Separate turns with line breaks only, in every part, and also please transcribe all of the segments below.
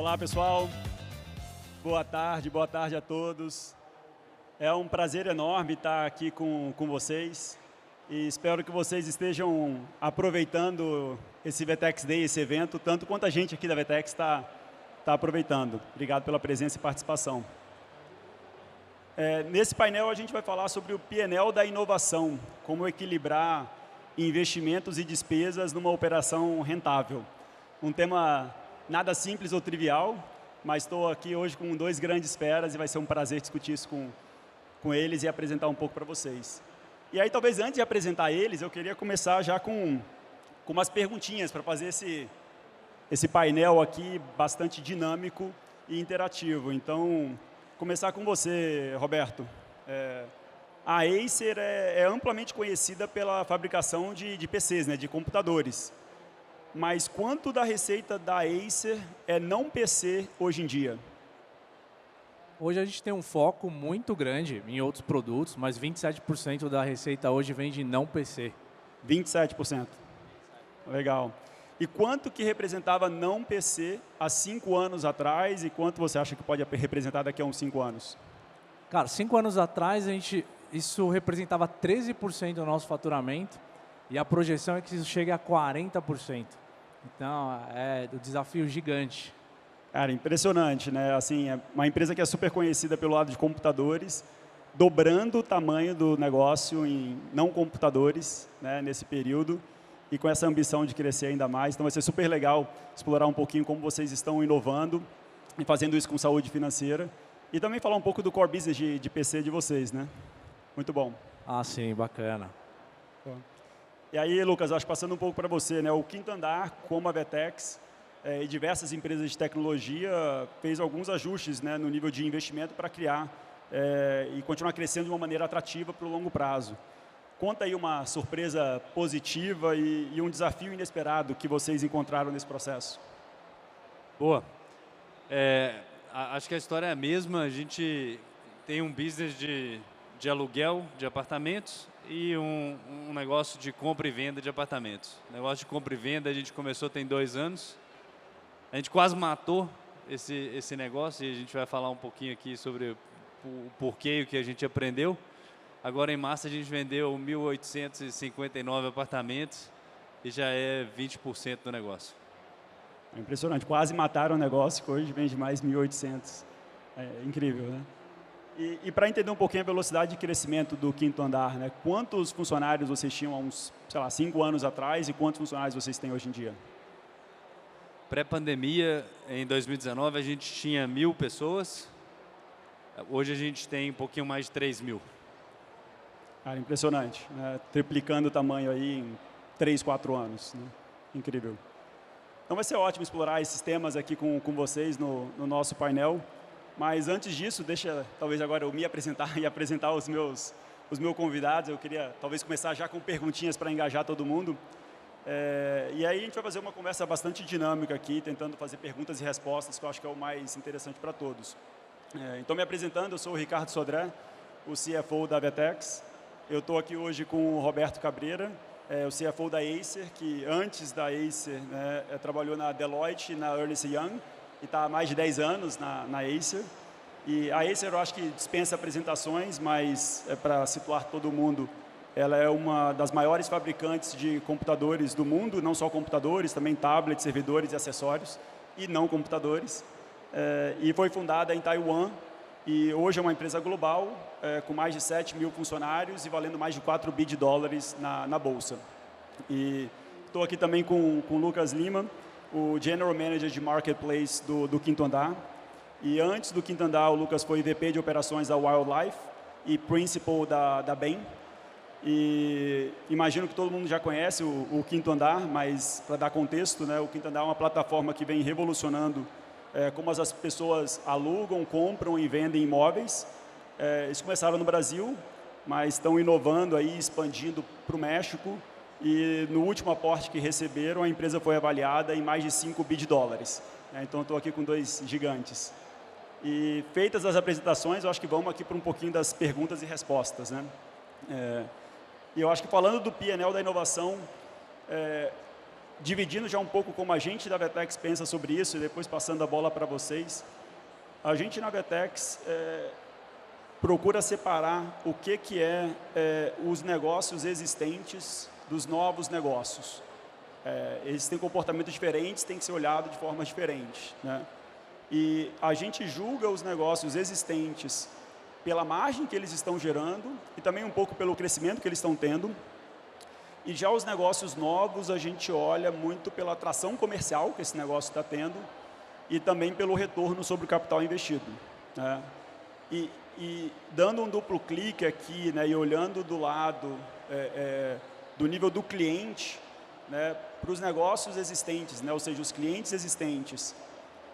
Olá, pessoal. Boa tarde a todos. É um prazer enorme estar aqui com vocês e espero que vocês estejam aproveitando esse VTEX Day, esse evento, tanto quanto a gente aqui da VTEX está aproveitando. Obrigado pela presença e participação. Nesse painel, a gente vai falar sobre o PNL da inovação, como equilibrar investimentos e despesas numa operação rentável. Um tema nada simples ou trivial, mas estou aqui hoje com dois grandes feras e vai ser um prazer discutir isso com eles e apresentar um pouco para vocês. E aí, talvez antes de apresentar eles, eu queria começar já com umas perguntinhas para fazer esse painel aqui bastante dinâmico e interativo. Então, começar com você, Roberto. A Acer é amplamente conhecida pela fabricação de PCs, né, de computadores. Mas quanto da receita da Acer é não PC hoje em dia?
Hoje a gente tem um foco muito grande em outros produtos, mas 27% da receita hoje vem de não PC.
27%. Legal. E quanto que representava não PC há 5 anos atrás e quanto você acha que pode representar daqui a uns 5 anos?
Cara, 5 anos atrás isso representava 13% do nosso faturamento e a projeção é que isso chegue a 40%. Então, é um desafio gigante.
Cara, impressionante, né? Assim, é uma empresa que é super conhecida pelo lado de computadores, dobrando o tamanho do negócio em não computadores, né, nesse período, e com essa ambição de crescer ainda mais. Então, vai ser super legal explorar um pouquinho como vocês estão inovando e fazendo isso com saúde financeira. E também falar um pouco do core business de PC de vocês, né? Muito bom.
Ah, sim, bacana.
E aí, Lucas, acho que passando um pouco para você, né? O Quinto Andar, como a VTEX e diversas empresas de tecnologia, fez alguns ajustes, né, no nível de investimento para criar e continuar crescendo de uma maneira atrativa para o longo prazo. Conta aí uma surpresa positiva e um desafio inesperado que vocês encontraram nesse processo.
Boa. Acho que a história é a mesma. A gente tem um business de aluguel de apartamentos e um negócio de compra e venda de apartamentos. O negócio de compra e venda a gente começou tem 2 anos. A gente quase matou esse negócio e a gente vai falar um pouquinho aqui sobre o porquê e o que a gente aprendeu. Agora, em março, a gente vendeu 1.859 apartamentos e já é 20% do negócio.
É impressionante. Quase mataram o negócio, que hoje vende mais 1.800. É incrível, né? E para entender um pouquinho a velocidade de crescimento do Quinto Andar, né? Quantos funcionários vocês tinham há uns, 5 anos atrás e quantos funcionários vocês têm hoje em dia?
Pré-pandemia, em 2019, a gente tinha 1.000 pessoas. Hoje a gente tem um pouquinho mais de 3.000.
Cara, impressionante, né? Triplicando o tamanho aí em 3, 4 anos. Né? Incrível. Então vai ser ótimo explorar esses temas aqui com vocês no nosso painel. Mas antes disso, deixa talvez agora eu me apresentar e apresentar os meus convidados. Eu queria talvez começar já com perguntinhas para engajar todo mundo. E aí a gente vai fazer uma conversa bastante dinâmica aqui, tentando fazer perguntas e respostas, que eu acho que é o mais interessante para todos. Então, me apresentando, eu sou o Ricardo Sodré, o CFO da VTEX. Eu estou aqui hoje com o Roberto Cabreira, o CFO da Acer, que antes da Acer, né, trabalhou na Deloitte e na Ernst Young, e está há mais de 10 anos na Acer. E a Acer eu acho que dispensa apresentações, mas para situar todo mundo, ela é uma das maiores fabricantes de computadores do mundo, não só computadores, também tablets, servidores e acessórios, e não computadores. E foi fundada em Taiwan, e hoje é uma empresa global, com mais de 7.000 funcionários e valendo mais de 4 bi de dólares na Bolsa. E estou aqui também com o Lucas Lima, o General Manager de Marketplace do Quinto Andar. E antes do Quinto Andar, o Lucas foi VP de operações da Wildlife e Principal da Bain. E imagino que todo mundo já conhece o Quinto Andar, mas para dar contexto, né, o Quinto Andar é uma plataforma que vem revolucionando como as pessoas alugam, compram e vendem imóveis. Eles começaram no Brasil, mas estão inovando aí, expandindo para o México. E no último aporte que receberam, a empresa foi avaliada em mais de 5 bi de dólares. Então, estou aqui com 2 gigantes. E feitas as apresentações, eu acho que vamos aqui para um pouquinho das perguntas e respostas, né? E eu acho que falando do PNL da inovação, dividindo já um pouco como a gente da Vetex pensa sobre isso e depois passando a bola para vocês, a gente na Vetex procura separar o que é os negócios existentes dos novos negócios. Eles têm comportamentos diferentes, têm que ser olhados de formas diferentes, né? E a gente julga os negócios existentes pela margem que eles estão gerando e também um pouco pelo crescimento que eles estão tendo. E já os negócios novos, a gente olha muito pela atração comercial que esse negócio está tendo e também pelo retorno sobre o capital investido, né? E dando um duplo clique aqui, né, e olhando do lado do nível do cliente, né, para os negócios existentes, né, ou seja, os clientes existentes.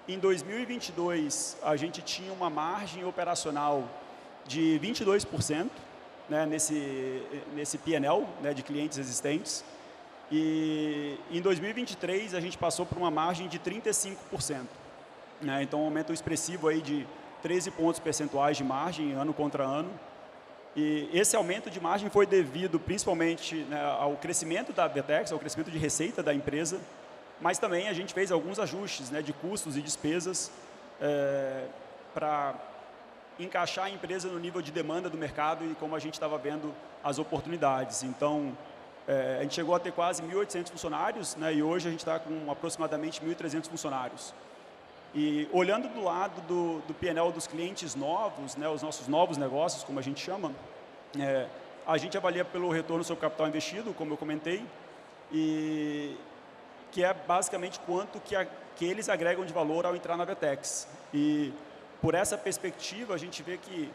Em 2022, a gente tinha uma margem operacional de 22%, né, nesse P&L, né, de clientes existentes. E em 2023, a gente passou por uma margem de 35%. Né, então, um aumento expressivo aí de 13 pontos percentuais de margem, ano contra ano. E esse aumento de margem foi devido principalmente, né, ao crescimento da Vetex, ao crescimento de receita da empresa, mas também a gente fez alguns ajustes, né, de custos e despesas para encaixar a empresa no nível de demanda do mercado e como a gente estava vendo as oportunidades. Então, a gente chegou a ter quase 1.800 funcionários, né, e hoje a gente está com aproximadamente 1.300 funcionários. E olhando do lado do P&L dos clientes novos, né, os nossos novos negócios, como a gente chama, a gente avalia pelo retorno sobre capital investido, como eu comentei, e que é basicamente quanto que eles agregam de valor ao entrar na Vetex. E por essa perspectiva, a gente vê que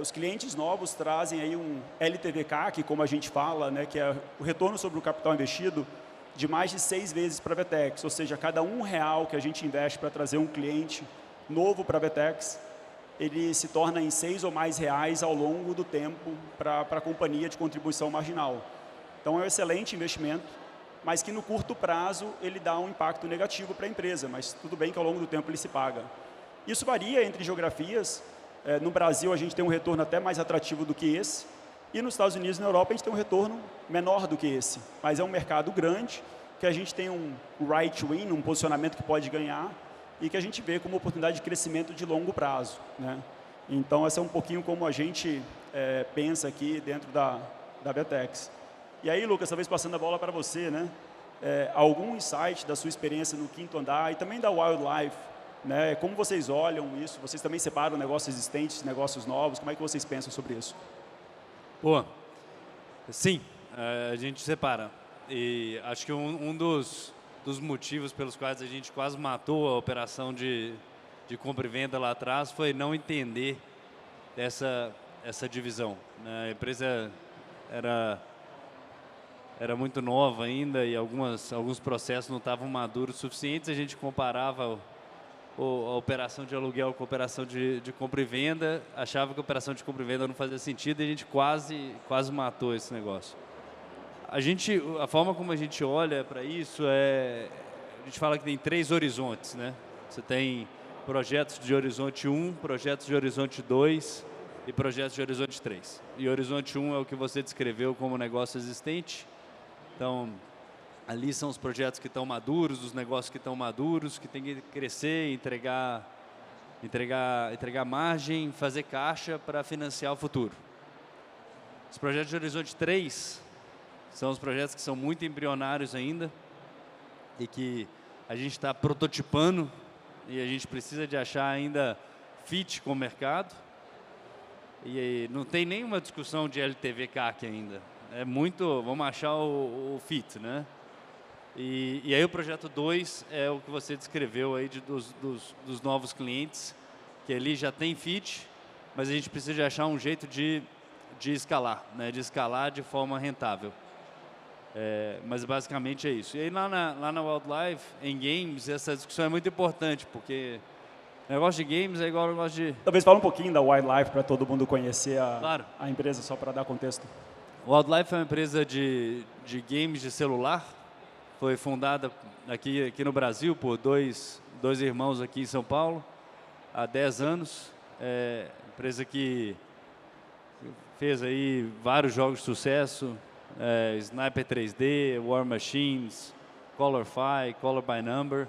os clientes novos trazem aí um LTV/CAC, como a gente fala, né, que é o retorno sobre o capital investido, de mais de 6 vezes para a Vetex, ou seja, cada R$1 que a gente investe para trazer um cliente novo para a Vetex, ele se torna em 6 ou mais reais ao longo do tempo para a companhia de contribuição marginal. Então, é um excelente investimento, mas que no curto prazo ele dá um impacto negativo para a empresa, mas tudo bem que ao longo do tempo ele se paga. Isso varia entre geografias. No Brasil, a gente tem um retorno até mais atrativo do que esse, e nos Estados Unidos e na Europa a gente tem um retorno menor do que esse, mas é um mercado grande, que a gente tem um right to win, um posicionamento que pode ganhar e que a gente vê como oportunidade de crescimento de longo prazo, né? Então, essa é um pouquinho como a gente pensa aqui dentro da Vetex. E aí, Lucas, talvez passando a bola para você, né? Algum insight da sua experiência no quinto andar e também da Wildlife, né? Como vocês olham isso? Vocês também separam negócios existentes, negócios novos? Como é que vocês pensam sobre isso?
Pô, sim, a gente separa. E acho que um dos motivos pelos quais a gente quase matou a operação de compra e venda lá atrás foi não entender essa divisão, né? A empresa era muito nova ainda e alguns processos não estavam maduros o suficientes. A gente comparava a operação de aluguel com a operação de compra e venda, achava que a operação de compra e venda não fazia sentido e a gente quase matou esse negócio. A forma como a gente olha para isso a gente fala que tem 3 horizontes, né? Você tem projetos de horizonte 1, projetos de horizonte 2 e projetos de horizonte 3. E horizonte 1 é o que você descreveu como negócio existente. Então, ali são os projetos que estão maduros, os negócios que estão maduros, que tem que crescer, entregar margem, fazer caixa para financiar o futuro. Os projetos de horizonte 3 são os projetos que são muito embrionários ainda e que a gente está prototipando e a gente precisa de achar ainda fit com o mercado. E não tem nenhuma discussão de LTV/CAC ainda. É muito, vamos achar o fit, né? E aí o projeto 2 é o que você descreveu aí dos novos clientes, que ali já tem fit, mas a gente precisa de achar um jeito de escalar, né? De escalar de forma rentável. Mas basicamente é isso. E aí lá na Wildlife, em games, essa discussão é muito importante, porque negócio de games é igual ao negócio de...
Talvez fale um pouquinho da Wildlife para todo mundo conhecer
Claro.
a empresa, só para dar contexto.
Wildlife é uma empresa de games de celular. Foi fundada aqui no Brasil por dois irmãos aqui em São Paulo, há 10 anos. Empresa que fez aí vários jogos de sucesso, Sniper 3D, War Machines, Colorfy, Color by Number.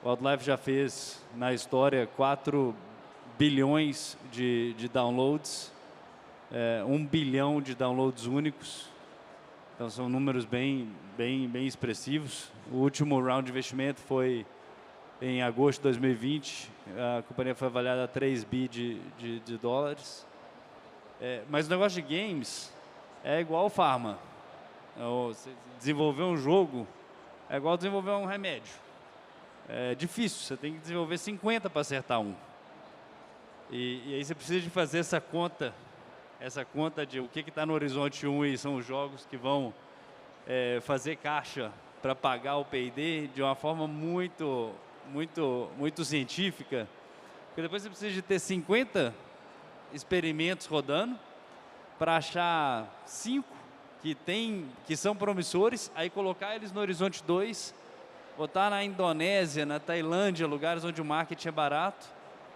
O Wildlife já fez, na história, 4 bilhões de downloads, 1 bilhão de downloads únicos. Então, são números bem expressivos. O último round de investimento foi em agosto de 2020. A companhia foi avaliada a 3 bi de dólares. Mas o negócio de games é igual ao pharma. Você desenvolver um jogo é igual desenvolver um remédio. É difícil, você tem que desenvolver 50 para acertar um. E aí você precisa de fazer essa conta de o que está no horizonte 1 e são os jogos que vão fazer caixa para pagar o P&D de uma forma muito científica, porque depois você precisa de ter 50 experimentos rodando para achar 5 que são promissores, aí colocar eles no horizonte 2, botar na Indonésia, na Tailândia, lugares onde o marketing é barato,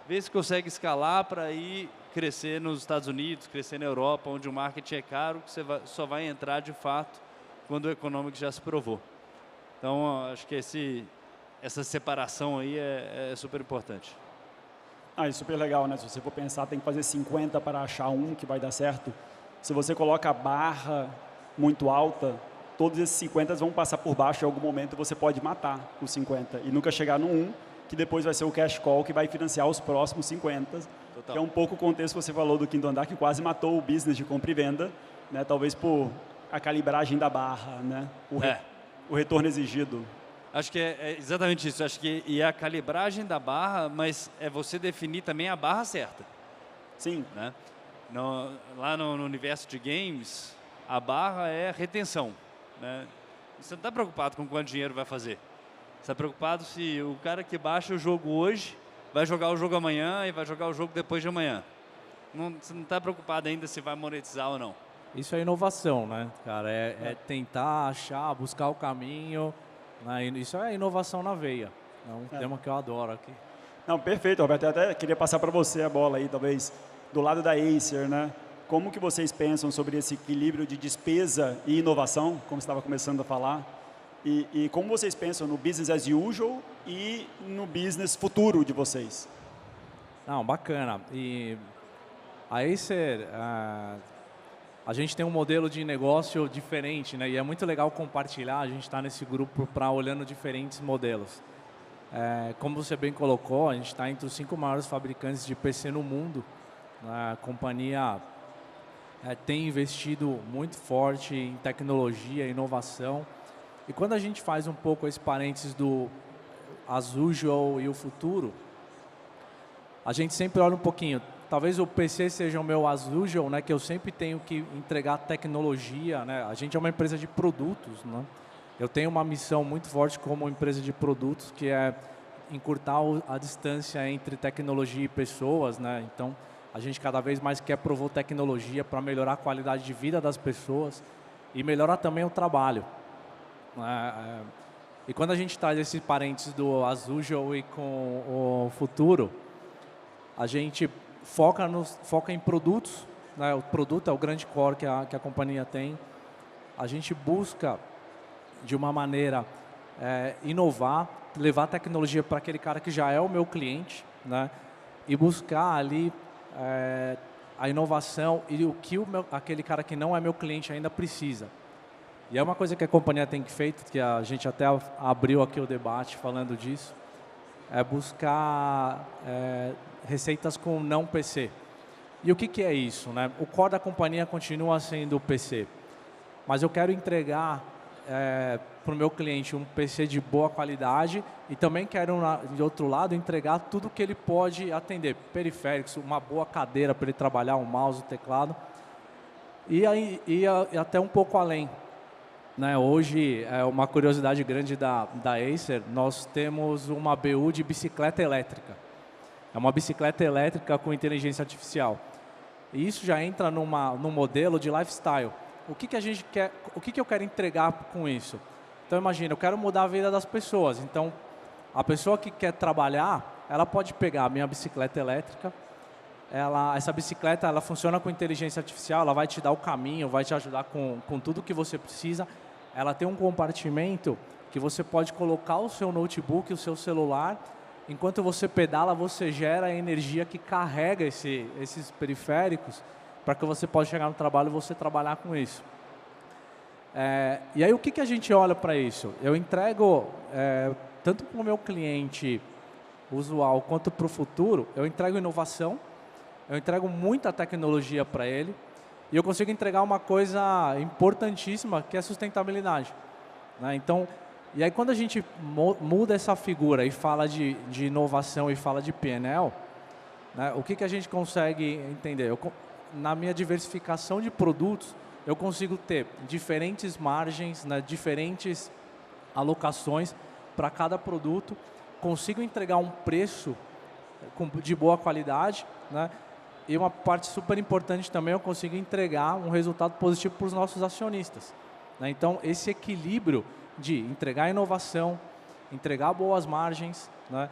ver se consegue escalar para ir crescer nos Estados Unidos, crescer na Europa, onde o marketing é caro, que você só vai entrar de fato quando o econômico já se provou. Então, acho que essa separação aí é super importante.
É super legal, né? Se você for pensar, tem que fazer 50 para achar um que vai dar certo. Se você coloca a barra muito alta, todos esses 50 vão passar por baixo, em algum momento você pode matar os 50 e nunca chegar no 1, que depois vai ser o cash call que vai financiar os próximos 50. Total. Que é um pouco o contexto que você falou do quinto andar, que quase matou o business de compra e venda, né? Talvez por a calibragem da barra, né? O retorno exigido.
Acho que é exatamente isso. Acho que é a calibragem da barra, mas é você definir também a barra certa.
Sim.
Né? Lá no universo de games, a barra é retenção. Né? Você não está preocupado com quanto dinheiro vai fazer. Você está preocupado se o cara que baixa o jogo hoje vai jogar o jogo amanhã e vai jogar o jogo depois de amanhã. Você não está preocupado ainda se vai monetizar ou não.
Isso é inovação, né, cara? É tentar achar, buscar o caminho. Né? Isso é inovação na veia. É um tema que eu adoro aqui.
Não, perfeito, Roberto. Eu até queria passar para você a bola aí, talvez, do lado da Acer, né? Como que vocês pensam sobre esse equilíbrio de despesa e inovação, como você estava começando a falar? E como vocês pensam no business as usual e no business futuro de vocês?
Não, bacana. E a Acer, a gente tem um modelo de negócio diferente, né? E é muito legal compartilhar, a gente está nesse grupo para olhando diferentes modelos. Como você bem colocou, a gente está entre os 5 maiores fabricantes de PC no mundo. A companhia tem investido muito forte em tecnologia, inovação. E quando a gente faz um pouco esse parênteses do as usual e o futuro, a gente sempre olha um pouquinho. Talvez o PC seja o meu as usual, né, que eu sempre tenho que entregar tecnologia. Né? A gente é uma empresa de produtos. Né? Eu tenho uma missão muito forte como empresa de produtos, que é encurtar a distância entre tecnologia e pessoas. Né? Então, a gente cada vez mais quer prover tecnologia para melhorar a qualidade de vida das pessoas e melhorar também o trabalho. E quando a gente traz esse parênteses do as usual e com o futuro, a gente foca em produtos. Né? O produto é o grande core que a companhia tem. A gente busca, de uma maneira, inovar, levar tecnologia para aquele cara que já é o meu cliente, né? E buscar ali a inovação e o que aquele cara que não é meu cliente ainda precisa. E é uma coisa que a companhia tem feito, que a gente até abriu aqui o debate falando disso, é buscar receitas com não PC. E o que é isso? Né? O core da companhia continua sendo o PC, mas eu quero entregar para o meu cliente um PC de boa qualidade e também quero, de outro lado, entregar tudo que ele pode atender, periféricos, uma boa cadeira para ele trabalhar, um mouse, um teclado, e até um pouco além. Né, hoje, uma curiosidade grande da Acer, nós temos uma BU de bicicleta elétrica. É uma bicicleta elétrica com inteligência artificial. E isso já entra num modelo de lifestyle. O que a gente quer, o que eu quero entregar com isso? Então, imagina, eu quero mudar a vida das pessoas. Então, a pessoa que quer trabalhar, ela pode pegar a minha bicicleta elétrica. Essa bicicleta, ela funciona com inteligência artificial, ela vai te dar o caminho, vai te ajudar com tudo que você precisa. ela tem um compartimento que você pode colocar o seu notebook, o seu celular, enquanto você pedala, você gera a energia que carrega esses periféricos para que você possa chegar no trabalho e você trabalhar com isso. E aí o que a gente olha para isso? Eu entrego, tanto para o meu cliente usual quanto para o futuro, eu entrego inovação, eu entrego muita tecnologia para ele e eu consigo entregar uma coisa importantíssima que é a sustentabilidade, né? Então, e aí quando a gente muda essa figura e fala de inovação e fala de P&L, né, o que a gente consegue entender? Na minha diversificação de produtos, eu consigo ter diferentes margens, né, diferentes alocações para cada produto, consigo entregar um preço de boa qualidade, né, e uma parte super importante também, eu consigo entregar um resultado positivo para os nossos acionistas, né? Então, esse equilíbrio de entregar inovação, entregar boas margens, né,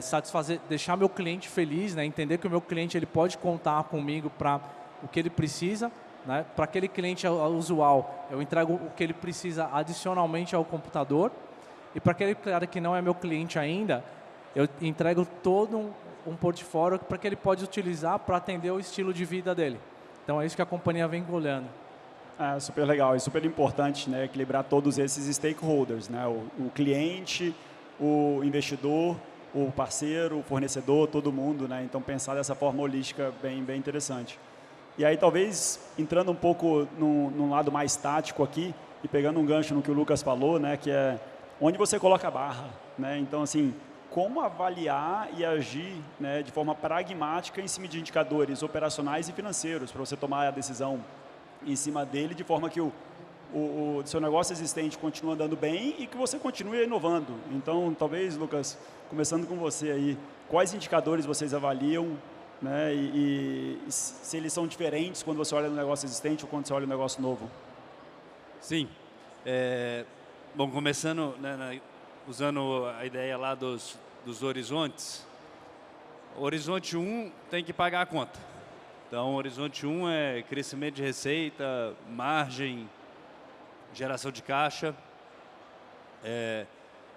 satisfazer, deixar meu cliente feliz, né, entender que o meu cliente ele pode contar comigo para o que ele precisa, né, para aquele cliente usual, eu entrego o que ele precisa adicionalmente ao computador, e para aquele cara que não é meu cliente ainda, eu entrego todo um portfólio para que ele pode utilizar para atender o estilo de vida dele. Então é isso que a companhia vem olhando.
Super legal e super importante, né, equilibrar todos esses stakeholders, né, o cliente, o investidor, o parceiro, o fornecedor, todo mundo, né, então pensar dessa forma holística bem interessante. E aí talvez entrando um pouco num lado mais tático aqui e pegando um gancho no que o Lucas falou, né, que é onde você coloca a barra, né, então assim, como avaliar e agir, né, de forma pragmática em cima de indicadores operacionais e financeiros para você tomar a decisão em cima dele, de forma que o seu negócio existente continue andando bem e que você continue inovando. Então, talvez, Lucas, começando com você aí, quais indicadores vocês avaliam, né, e se eles são diferentes quando você olha no negócio existente ou quando você olha no negócio novo?
Sim. Bom, começando, né, usando a ideia lá dos horizontes, o horizonte 1 tem que pagar a conta. Então, o horizonte 1 é crescimento de receita, margem, geração de caixa.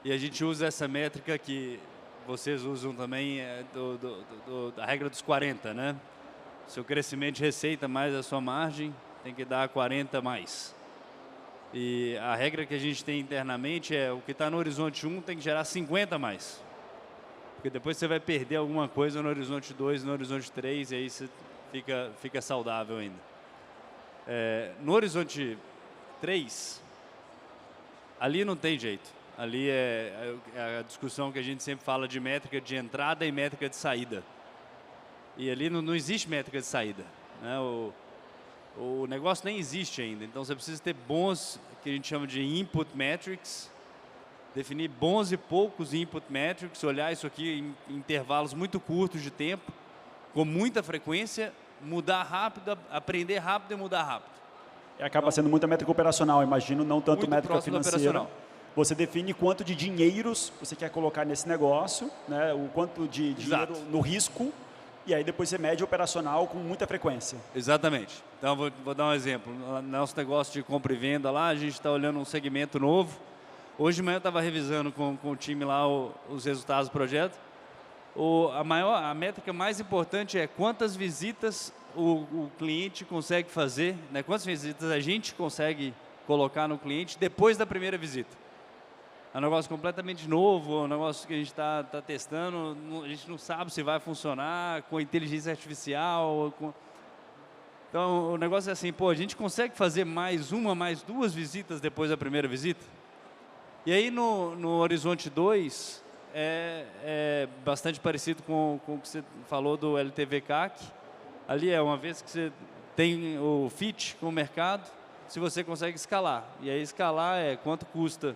E a gente usa essa métrica que vocês usam também, da regra dos 40, né? Seu crescimento de receita mais a sua margem tem que dar 40 mais. E a regra que a gente tem internamente é o que está no horizonte 1 tem que gerar 50 mais. Porque depois você vai perder alguma coisa no horizonte 2, no horizonte 3, e aí você fica saudável ainda. No horizonte 3, ali não tem jeito. Ali é a discussão que a gente sempre fala de métrica de entrada e métrica de saída. E ali não existe métrica de saída, né? O negócio nem existe ainda. Então, você precisa ter bons, que a gente chama de input metrics, definir bons e poucos input metrics, olhar isso aqui em intervalos muito curtos de tempo, com muita frequência, mudar rápido, aprender rápido e mudar rápido.
Acaba sendo muita métrica operacional, imagino, não tanto métrica financeira.
Operacional.
Você define quanto de dinheiros você quer colocar nesse negócio, né, o quanto de dinheiro no risco, e aí depois você mede operacional com muita frequência.
Exatamente. Então, vou dar um exemplo. No nosso negócio de compra e venda lá, a gente está olhando um segmento novo. Hoje de manhã eu estava revisando com o time lá os resultados do projeto. A métrica mais importante é quantas visitas o cliente consegue fazer, né? Quantas visitas a gente consegue colocar no cliente depois da primeira visita. É um negócio completamente novo, é um negócio que a gente está testando, a gente não sabe se vai funcionar com inteligência artificial. Então, o negócio é assim, a gente consegue fazer mais duas visitas depois da primeira visita? E aí, no horizonte 2, é bastante parecido com o que você falou do LTV/CAC. Ali uma vez que você tem o fit com o mercado, se você consegue escalar. E aí, escalar é quanto custa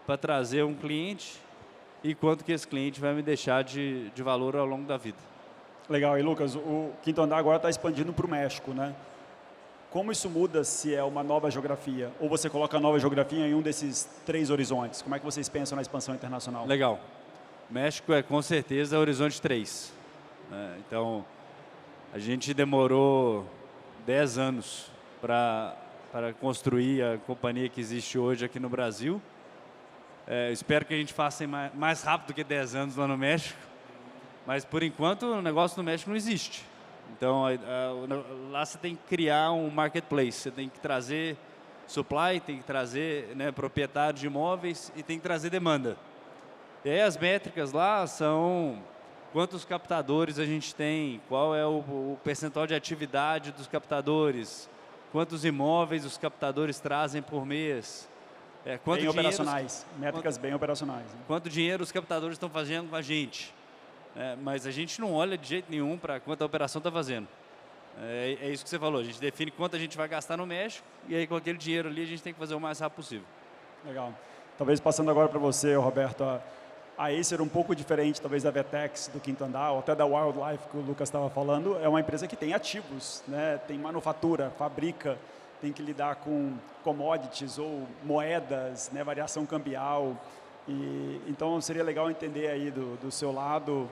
para trazer um cliente e quanto que esse cliente vai me deixar de valor ao longo da vida.
Legal. E, Lucas, o Quinto Andar agora está expandindo para o México, né? Como isso muda se é uma nova geografia? Ou você coloca a nova geografia em um desses 3 horizontes? Como é que vocês pensam na expansão internacional?
Legal. México é com certeza horizonte 3. Então, a gente demorou 10 anos para para construir a companhia que existe hoje aqui no Brasil. Espero que a gente faça mais rápido que 10 anos lá no México, mas por enquanto o negócio no México não existe. Então lá você tem que criar um marketplace, você tem que trazer supply, tem que trazer, né, proprietários de imóveis e tem que trazer demanda. E aí as métricas lá são quantos captadores a gente tem, qual é o percentual de atividade dos captadores, quantos imóveis os captadores trazem por mês.
Bem operacionais, métricas bem operacionais. Né?
Quanto dinheiro os captadores estão fazendo com a gente. Mas a gente não olha de jeito nenhum para quanto a operação está fazendo. É isso que você falou, a gente define quanto a gente vai gastar no México e aí com aquele dinheiro ali a gente tem que fazer o mais rápido possível.
Legal. Talvez passando agora para você, Roberto, a Acer um pouco diferente talvez da Vetex, do Quinto Andar, ou até da Wildlife que o Lucas estava falando, é uma empresa que tem ativos, né? Tem manufatura, fabrica, tem que lidar com commodities ou moedas, né? Variação cambial. Então seria legal entender aí do seu lado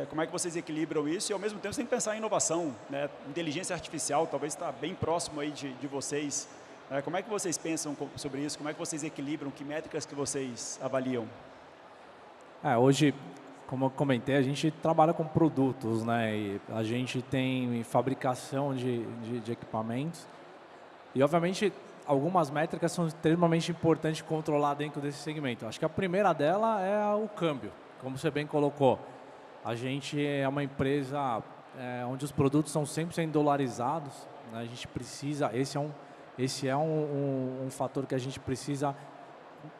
como é que vocês equilibram isso e ao mesmo tempo você tem que pensar em inovação, né? Inteligência artificial talvez está bem próximo aí de vocês. Como é que vocês pensam sobre isso? Como é que vocês equilibram? Que métricas que vocês avaliam?
Hoje, como eu comentei, a gente trabalha com produtos, né? E a gente tem fabricação de equipamentos e, obviamente, algumas métricas são extremamente importantes de controlar dentro desse segmento. Acho que a primeira dela é o câmbio, como você bem colocou. A gente é uma empresa onde os produtos são 100% dolarizados, né? A gente precisa, esse é um fator que a gente precisa,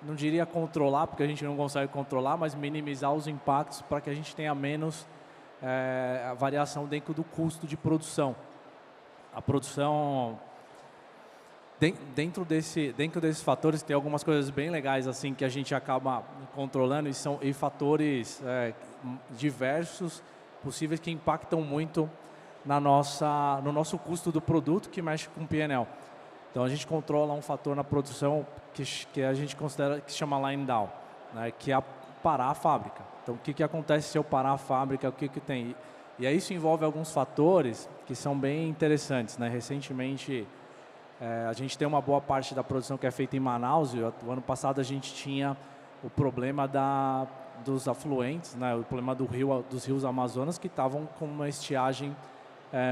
não diria controlar, porque a gente não consegue controlar, mas minimizar os impactos para que a gente tenha menos variação dentro do custo de produção. A produção, dentro desses fatores, tem algumas coisas bem legais assim que a gente acaba controlando e fatores diversos, possíveis, que impactam muito no nosso custo do produto, que mexe com o P&L. Então a gente controla um fator na produção que a gente considera, que se chama line down, né, que é parar a fábrica. Então o que acontece se eu parar a fábrica, o que tem? E aí isso envolve alguns fatores que são bem interessantes, né? Recentemente a gente tem uma boa parte da produção que é feita em Manaus e o ano passado a gente tinha o problema dos afluentes, né, o problema dos rios Amazonas que estavam com uma estiagem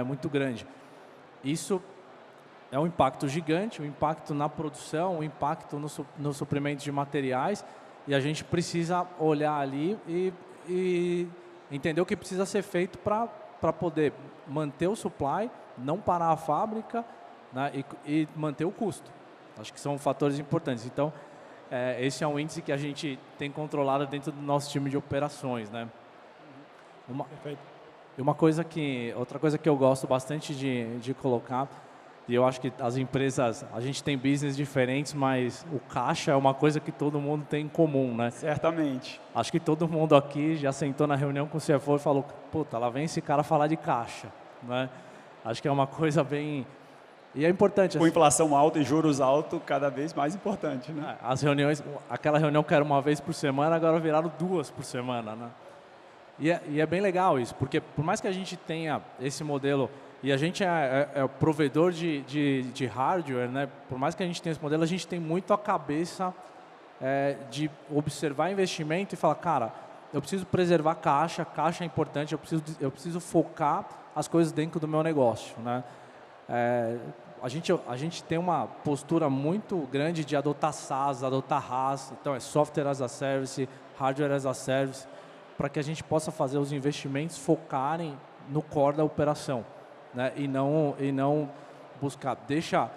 muito grande. Isso é um impacto gigante, um impacto na produção, um impacto no suprimento de materiais e a gente precisa olhar ali e entender o que precisa ser feito para poder manter o supply, não parar a fábrica, né, e manter o custo. Acho que são fatores importantes. Então, esse é um índice que a gente tem controlado dentro do nosso time de operações, né? Outra coisa que eu gosto bastante de colocar, e eu acho que as empresas, a gente tem business diferentes, mas o caixa é uma coisa que todo mundo tem em comum, né?
Certamente.
Acho que todo mundo aqui já sentou na reunião com o CFO e falou, puta, lá vem esse cara falar de caixa, né? Acho que é uma coisa bem... E é importante.
Com inflação alta e juros altos, cada vez mais importante, né?
As reuniões, aquela reunião que era uma vez por semana, agora viraram 2 por semana, né? E é bem legal isso, porque por mais que a gente tenha esse modelo, e a gente é provedor de hardware, né? Por mais que a gente tenha esse modelo, a gente tem muito a cabeça de observar investimento e falar, cara, eu preciso preservar caixa é importante, eu preciso focar as coisas dentro do meu negócio, né? A gente tem uma postura muito grande de adotar SaaS, adotar RaaS, então é Software as a Service, Hardware as a Service, para que a gente possa fazer os investimentos focarem no core da operação, né? E não buscar, deixa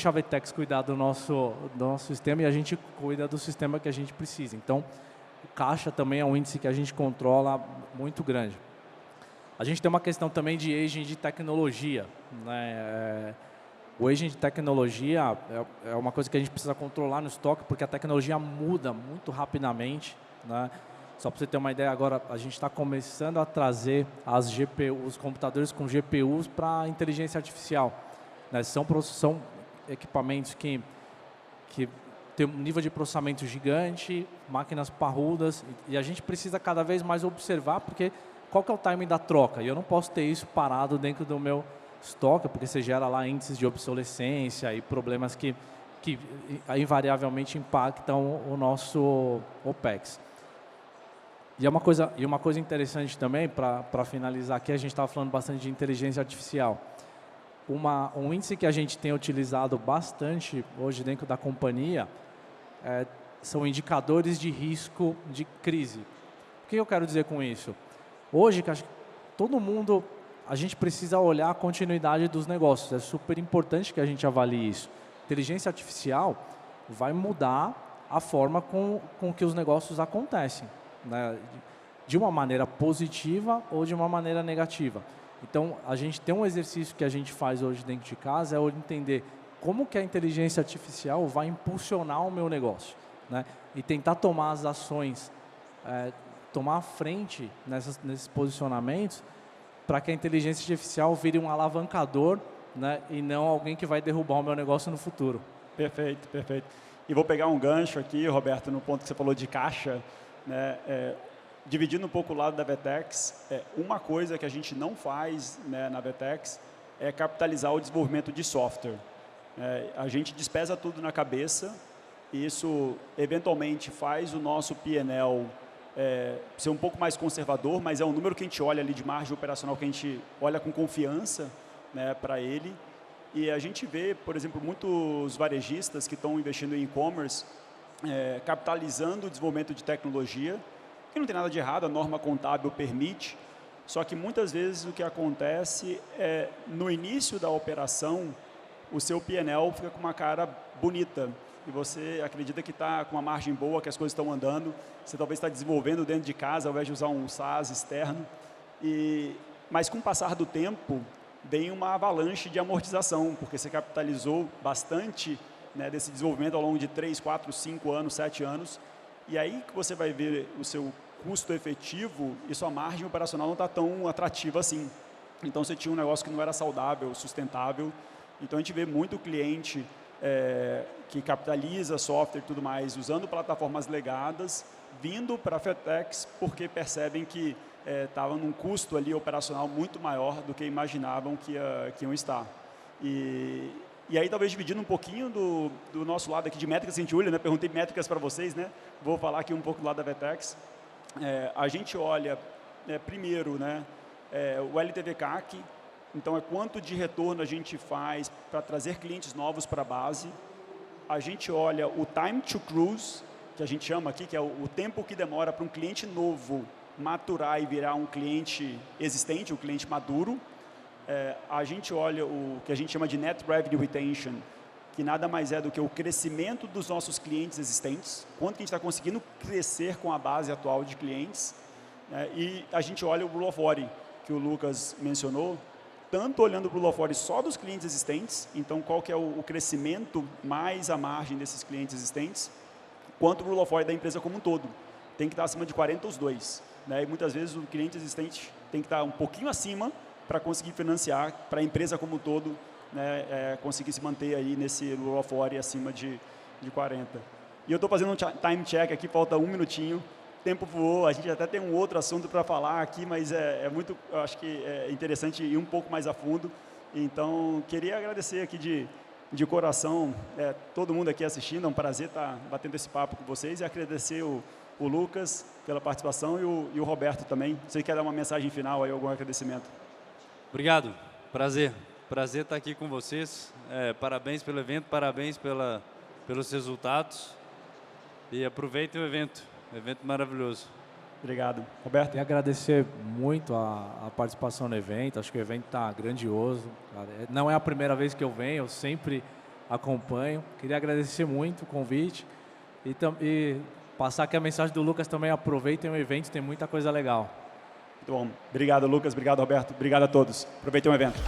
a Vetex cuidar do nosso sistema e a gente cuida do sistema que a gente precisa. Então, o caixa também é um índice que a gente controla muito grande. A gente tem uma questão também de aging de tecnologia, né? O aging de tecnologia é uma coisa que a gente precisa controlar no estoque, porque a tecnologia muda muito rapidamente, né? Só para você ter uma ideia, agora a gente está começando a trazer os computadores com GPUs para inteligência artificial, né? São equipamentos que tem um nível de processamento gigante, máquinas parrudas, e a gente precisa cada vez mais observar, porque qual que é o timing da troca? E eu não posso ter isso parado dentro do meu estoca, porque você gera lá índices de obsolescência e problemas que invariavelmente impactam o nosso OPEX. E uma coisa interessante também, para finalizar aqui, a gente estava falando bastante de inteligência artificial. Um índice que a gente tem utilizado bastante hoje dentro da companhia são indicadores de risco de crise. O que eu quero dizer com isso? Hoje, todo mundo, a gente precisa olhar a continuidade dos negócios. É super importante que a gente avalie isso. Inteligência artificial vai mudar a forma com que os negócios acontecem, né? De uma maneira positiva ou de uma maneira negativa. Então, a gente tem um exercício que a gente faz hoje dentro de casa, é entender como que a inteligência artificial vai impulsionar o meu negócio, né? E tentar tomar as ações, tomar a frente nesses posicionamentos, para que a inteligência artificial vire um alavancador, né? E não alguém que vai derrubar o meu negócio no futuro.
Perfeito, perfeito. E vou pegar um gancho aqui, Roberto, no ponto que você falou de caixa, né? Dividindo um pouco o lado da Vetex, uma coisa que a gente não faz, né, na Vetex é capitalizar o desenvolvimento de software. A gente despesa tudo na cabeça, e isso eventualmente faz o nosso P&L ser um pouco mais conservador, mas é um número que a gente olha ali de margem operacional, que a gente olha com confiança, né, para ele. E a gente vê, por exemplo, muitos varejistas que estão investindo em e-commerce, capitalizando o desenvolvimento de tecnologia, que não tem nada de errado, a norma contábil permite, só que muitas vezes o que acontece é, no início da operação, o seu P&L fica com uma cara bonita, e você acredita que está com uma margem boa, que as coisas estão andando, você talvez está desenvolvendo dentro de casa, ao invés de usar um SaaS externo, mas com o passar do tempo, vem uma avalanche de amortização, porque você capitalizou bastante, né, desse desenvolvimento ao longo de 3, 4, 5 anos, 7 anos, e aí que você vai ver o seu custo efetivo e sua margem operacional não está tão atrativa assim. Então, você tinha um negócio que não era saudável, sustentável. Então, a gente vê muito cliente que capitaliza software e tudo mais, usando plataformas legadas, vindo para a Vetex porque percebem que estava num custo ali operacional muito maior do que imaginavam que iam estar. E aí, talvez dividindo um pouquinho do nosso lado aqui de métricas, a gente olha, né? Perguntei métricas para vocês, né? Vou falar aqui um pouco do lado da Vetex. A gente olha, primeiro, né, o LTV/CAC, então é quanto de retorno a gente faz para trazer clientes novos para a base. A gente olha o time to cruise, que a gente chama aqui, que é o tempo que demora para um cliente novo maturar e virar um cliente existente, um cliente maduro. A gente olha o que a gente chama de Net Revenue Retention, que nada mais é do que o crescimento dos nossos clientes existentes, quanto que a gente está conseguindo crescer com a base atual de clientes, né? E a gente olha o Rule of 40, que o Lucas mencionou, tanto olhando o Rule of 40 só dos clientes existentes, então qual que é o crescimento mais a margem desses clientes existentes, quanto o Rule of 40 da empresa como um todo. Tem que estar acima de 40 os dois, né? E muitas vezes o cliente existente tem que estar um pouquinho acima para conseguir financiar para a empresa como um todo, né, conseguir se manter aí nesse Rule of 40 acima de 40. E eu estou fazendo um time check aqui, falta um minutinho, o tempo voou, a gente até tem um outro assunto para falar aqui, mas muito, eu acho que é interessante ir um pouco mais a fundo. Então, queria agradecer aqui de coração todo mundo aqui assistindo, é um prazer estar batendo esse papo com vocês, e agradecer o Lucas pela participação e o Roberto também. Você quer dar uma mensagem final aí, algum agradecimento?
Obrigado, prazer estar aqui com vocês, parabéns pelo evento, parabéns pelos resultados, e aproveitem o evento maravilhoso.
Obrigado. Roberto?
Queria agradecer muito a participação no evento, acho que o evento está grandioso, não é a primeira vez que eu venho, eu sempre acompanho, queria agradecer muito o convite e passar aqui a mensagem do Lucas também, aproveitem o evento, tem muita coisa legal.
Muito bom. Obrigado, Lucas. Obrigado, Roberto. Obrigado a todos. Aproveitem o evento.